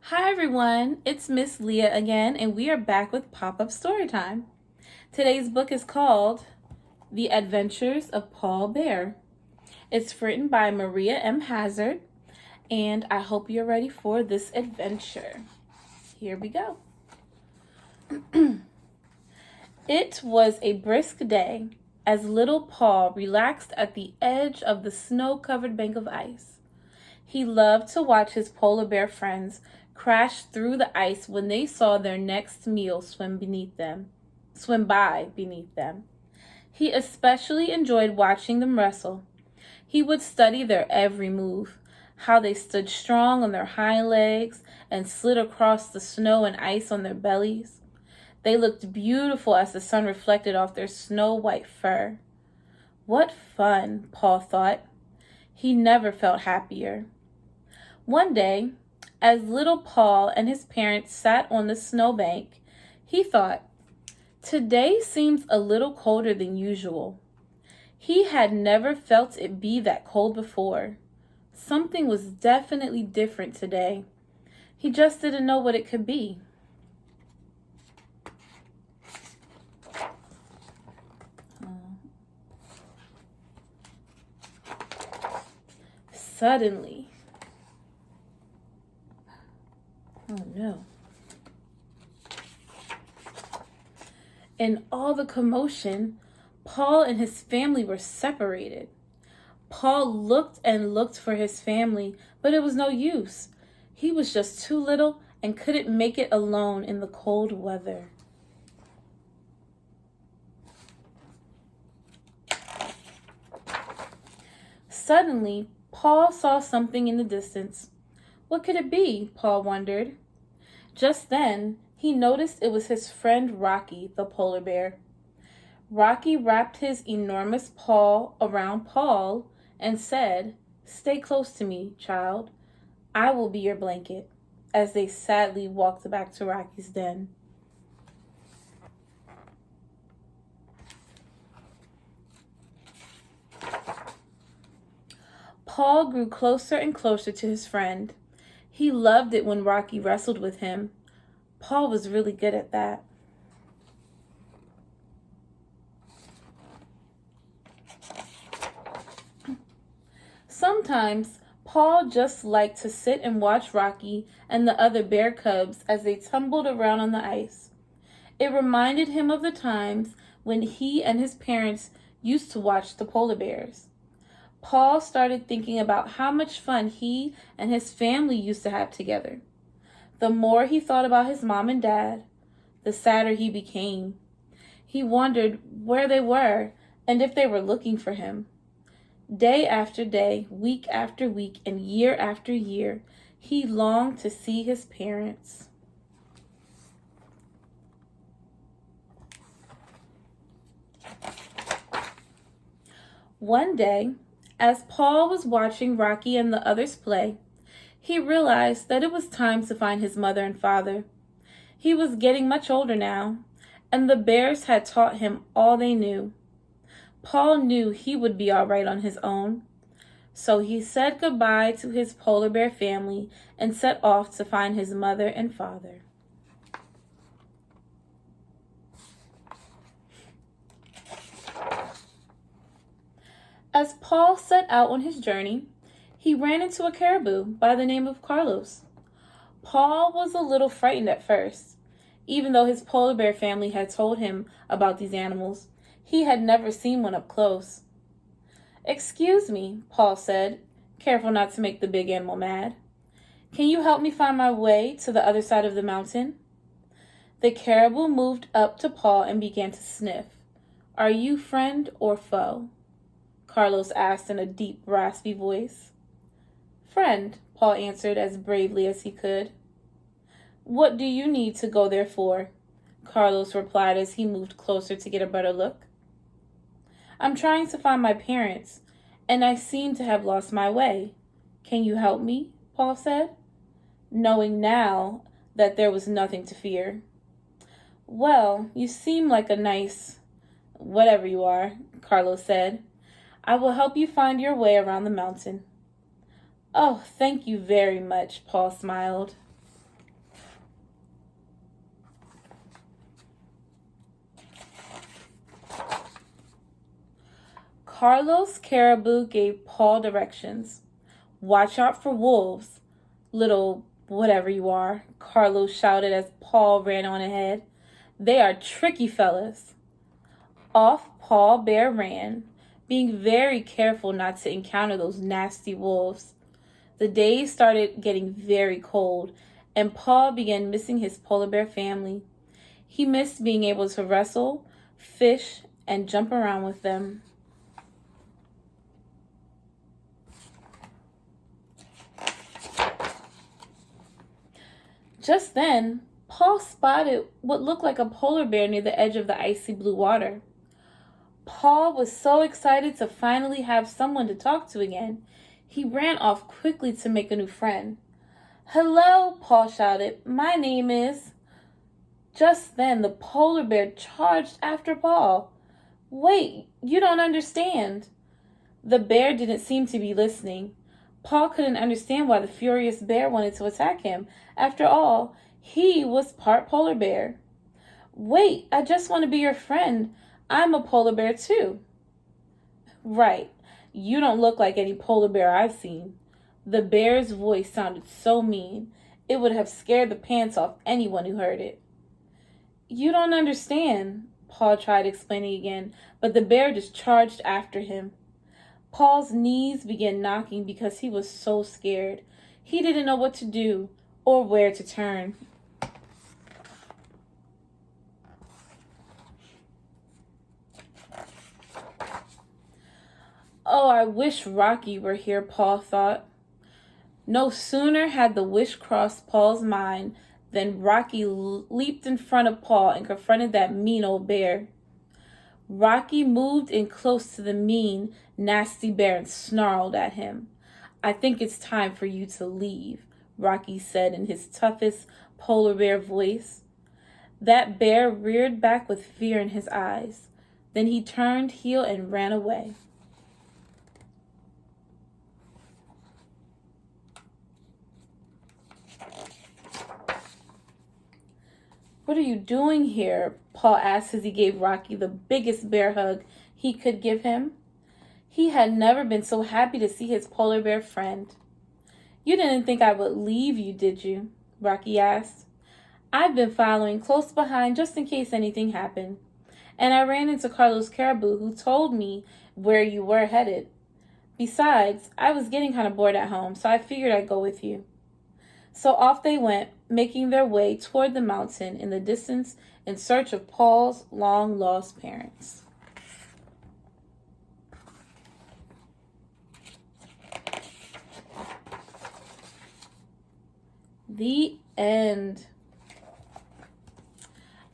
Hi everyone, it's Miss Leah again, and we are back with Pop-Up Storytime. Today's book is called The Adventures of Paul Bear. It's written by Maria M Hazzard, and I hope you're ready for this adventure. Here we go. It was a brisk day as little Paul relaxed at the edge of the snow-covered bank of ice. He loved to watch his polar bear friends crash through the ice when they saw their next meal swim by beneath them. He especially enjoyed watching them wrestle. He would study their every move, how they stood strong on their hind legs and slid across the snow and ice on their bellies. They looked beautiful as the sun reflected off their snow-white fur. What fun, Paul thought. He never felt happier. One day, as little Paul and his parents sat on the snowbank, he thought, "Today seems a little colder than usual." He had never felt it be that cold before. Something was definitely different today. He just didn't know what it could be. Suddenly, oh no. In all the commotion, Paul and his family were separated. Paul looked and looked for his family, but it was no use. He was just too little and couldn't make it alone in the cold weather. Suddenly, Paul saw something in the distance. What could it be? Paul wondered. Just then, he noticed it was his friend Rocky, the polar bear. Rocky wrapped his enormous paw around Paul and said, "Stay close to me, child. I will be your blanket," as they sadly walked back to Rocky's den. Paul grew closer and closer to his friend. He loved it when Rocky wrestled with him. Paul was really good at that. Sometimes, Paul just liked to sit and watch Rocky and the other bear cubs as they tumbled around on the ice. It reminded him of the times when he and his parents used to watch the polar bears. Paul started thinking about how much fun he and his family used to have together. The more he thought about his mom and dad, the sadder he became. He wondered where they were and if they were looking for him. Day after day, week after week, and year after year, he longed to see his parents. One day, as Paul was watching Rocky and the others play, he realized that it was time to find his mother and father. He was getting much older now, and the bears had taught him all they knew. Paul knew he would be all right on his own, so he said goodbye to his polar bear family and set off to find his mother and father. As Paul set out on his journey, he ran into a caribou by the name of Carlos. Paul was a little frightened at first. Even though his polar bear family had told him about these animals, he had never seen one up close. "Excuse me," Paul said, careful not to make the big animal mad. "Can you help me find my way to the other side of the mountain?" The caribou moved up to Paul and began to sniff. "Are you friend or foe?" Carlos asked in a deep, raspy voice. "Friend," Paul answered as bravely as he could. "What do you need to go there for?" Carlos replied as he moved closer to get a better look. "I'm trying to find my parents, and I seem to have lost my way. Can you help me?" Paul said, knowing now that there was nothing to fear. "Well, you seem like a nice whatever you are," Carlos said. "I will help you find your way around the mountain." "Oh, thank you very much," Paul smiled. Carlos Caribou gave Paul directions. "Watch out for wolves, little whatever you are," Carlos shouted as Paul ran on ahead. "They are tricky fellas." Off Paul Bear ran, being very careful not to encounter those nasty wolves. The days started getting very cold, and Paul began missing his polar bear family. He missed being able to wrestle, fish, and jump around with them. Just then, Paul spotted what looked like a polar bear near the edge of the icy blue water. Paul was so excited to finally have someone to talk to again. He ran off quickly to make a new friend. "Hello," Paul shouted. "My name is..." Just then, the polar bear charged after Paul. "Wait, you don't understand." The bear didn't seem to be listening. Paul couldn't understand why the furious bear wanted to attack him. After all, he was part polar bear. "Wait, I just want to be your friend. I'm a polar bear too." "Right. You don't look like any polar bear I've seen." The bear's voice sounded so mean, it would have scared the pants off anyone who heard it. "You don't understand," Paul tried explaining again, but the bear just charged after him. Paul's knees began knocking because he was so scared. He didn't know what to do or where to turn. "Oh, I wish Rocky were here," Paul thought. No sooner had the wish crossed Paul's mind than Rocky leaped in front of Paul and confronted that mean old bear. Rocky moved in close to the mean, nasty bear and snarled at him. "I think it's time for you to leave," Rocky said in his toughest polar bear voice. That bear reared back with fear in his eyes. Then he turned heel and ran away. "What are you doing here?" Paul asked as he gave Rocky the biggest bear hug he could give him. He had never been so happy to see his polar bear friend. "You didn't think I would leave you, did you?" Rocky asked. "I've been following close behind just in case anything happened. And I ran into Carlos Caribou, who told me where you were headed. Besides, I was getting kind of bored at home, so I figured I'd go with you." So off they went, making their way toward the mountain in the distance in search of Paul's long-lost parents. The end.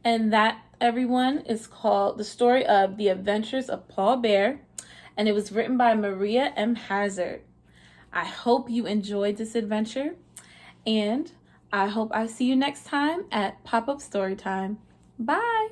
And that, everyone, is called The Story of The Adventures of Paul Bear, and it was written by Maria M Hazzard. I hope you enjoyed this adventure, and I hope I see you next time at Pop-Up Storytime. Bye!